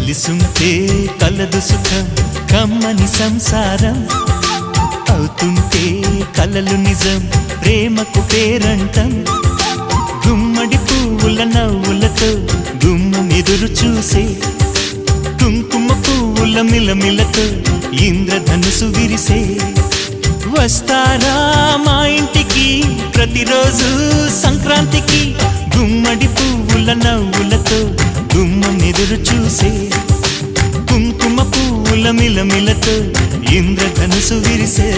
కలిసుంటే కలదు సుఖం కమ్మని సంసారం అవుతుంటే కలలు నిజం ప్రేమకు పేరంటం గుమ్మడి పువ్వుల నవ్వులతో గుమ్మం ఎదురు చూసే కుంకుమ పువ్వుల మిలమిలతో ఇంద్రధనుసు విరిసే వస్తారా మా ఇంటికి ప్రతిరోజు సంక్రాంతికి గుమ్మడి పువ్వుల నవ్వులతో గుమ్మం ఎదురు చూసే కుంకుమ పువ్వుల మిలమిలతో ఇంద్రధనుసు విరిసే